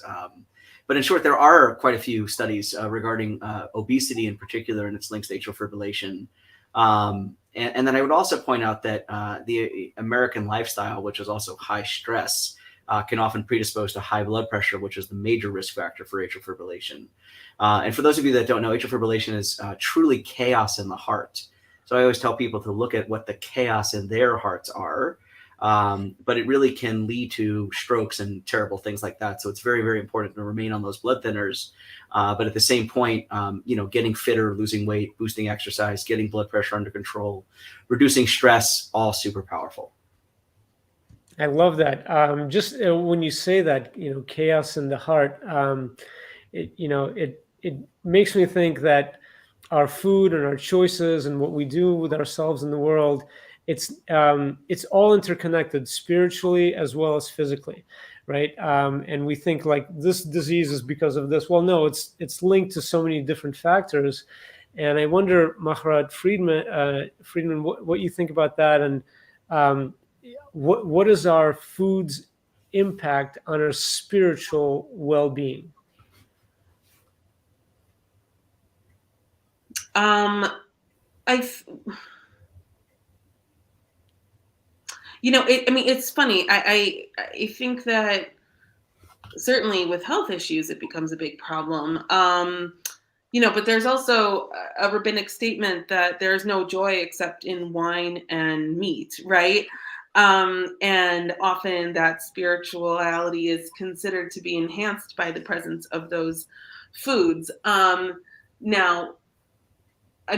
D: But in short, there are quite a few studies regarding obesity in particular and its links to atrial fibrillation. And then I would also point out that the American lifestyle, which is also high stress, can often predispose to high blood pressure, which is the major risk factor for atrial fibrillation. And for those of you that don't know, atrial fibrillation is truly chaos in the heart. So I always tell people to look at what the chaos in their hearts are. But it really can lead to strokes and terrible things like that. So it's very, very important to remain on those blood thinners. But at the same point, getting fitter, losing weight, boosting exercise, getting blood pressure under control, reducing stress, all super powerful.
A: I love that. Just when you say that, chaos in the heart, it makes me think that our food and our choices and what we do with ourselves in the world, it's all interconnected spiritually as well as physically, right? And we think like this disease is because of this. Well, no, it's linked to so many different factors. And I wonder, Mahrat Friedman, what you think about that, and what is our food's impact on our spiritual well-being?
C: It's funny. I think that certainly with health issues, it becomes a big problem. But there's also a rabbinic statement that there's no joy except in wine and meat, right? And often that spirituality is considered to be enhanced by the presence of those foods. Now, I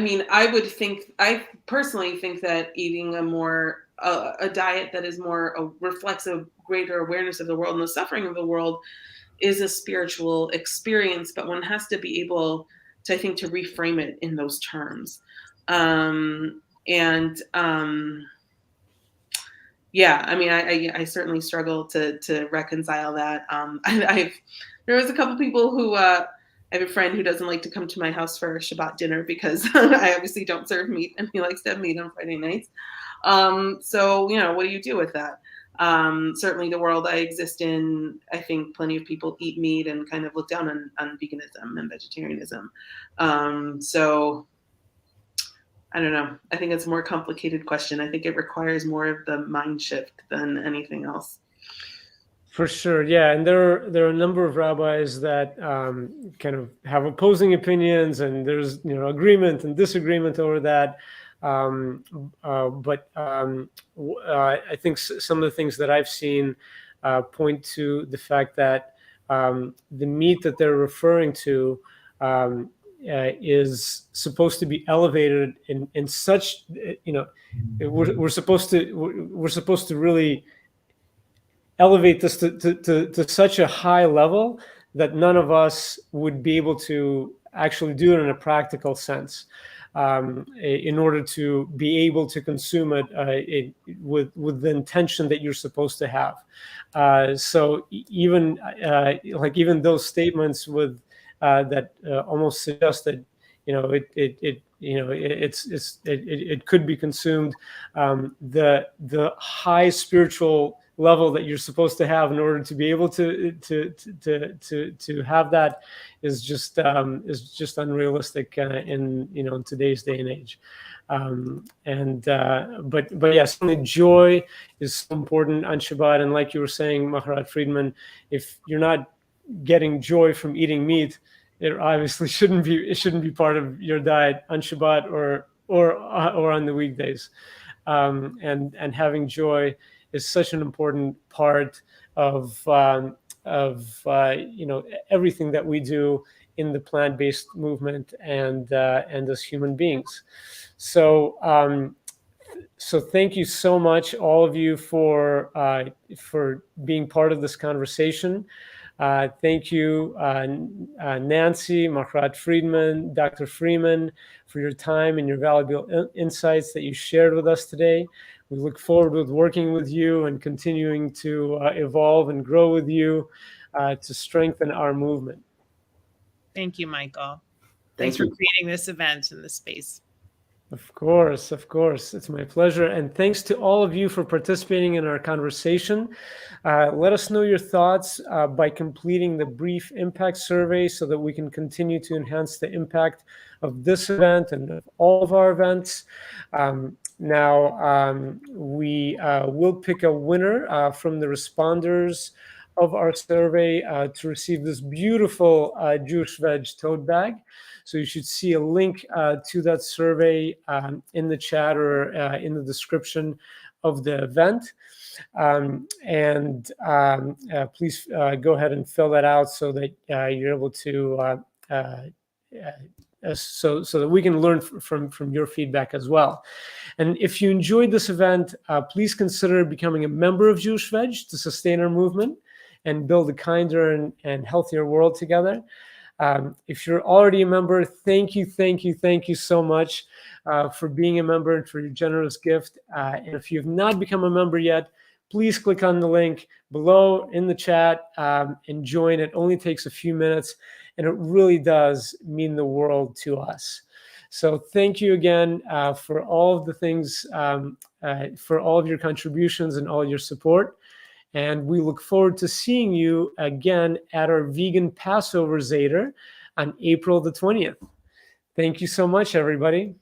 C: personally think that eating a diet that is reflects a greater awareness of the world and the suffering of the world is a spiritual experience, but one has to be able to, I think, to reframe it in those terms. I certainly struggle to reconcile that. There was a couple people who, I have a friend who doesn't like to come to my house for Shabbat dinner because I obviously don't serve meat, and he likes to have meat on Friday nights. So, what do you do with that? Certainly the world I exist in, I think plenty of people eat meat and kind of look down on veganism and vegetarianism. So I don't know. I think it's a more complicated question. I think it requires more of the mind shift than anything else.
A: For sure, yeah, and there are a number of rabbis that kind of have opposing opinions, and there's agreement and disagreement over that. But I think some of the things that I've seen point to the fact that the meat that they're referring to is supposed to be elevated in such, we're supposed to really elevate this to such a high level that none of us would be able to actually do it in a practical sense. In order to be able to consume it with the intention that you're supposed to have. So even those statements with that almost suggest that it could be consumed. The high spiritual level that you're supposed to have in order to be able to have that is just unrealistic in today's day and age. But yeah, certainly joy is so important on Shabbat, and like you were saying, Maharat Friedman, if you're not getting joy from eating meat, it obviously shouldn't be part of your diet on Shabbat or on the weekdays. And having joy is such an important part of everything that we do in the plant-based movement and as human beings. So thank you so much, all of you, for being part of this conversation. Thank you, Nancy, Maharat Friedman, Dr. Freeman, for your time and your valuable insights that you shared with us today. We look forward with working with you and continuing to evolve and grow with you to strengthen our movement.
B: Thank you, Michael. Thanks for creating this event in this space.
A: Of course. It's my pleasure. And thanks to all of you for participating in our conversation. Let us know your thoughts by completing the brief impact survey so that we can continue to enhance the impact of this event and of all of our events. Now, we will pick a winner from the responders of our survey to receive this beautiful Jewish Veg tote bag. So you should see a link to that survey in the chat or in the description of the event. Please go ahead and fill that out so that you're able to, so that we can learn from your feedback as well. And if you enjoyed this event, please consider becoming a member of Jewish Veg to sustain our movement and build a kinder and healthier world together. If you're already a member, thank you so much for being a member and for your generous gift. And if you have not become a member yet, please click on the link below in the chat and join. It only takes a few minutes, and it really does mean the world to us. So thank you again for all of the things, for all of your contributions and all your support. And we look forward to seeing you again at our Vegan Passover Seder on April the 20th. Thank you so much, everybody.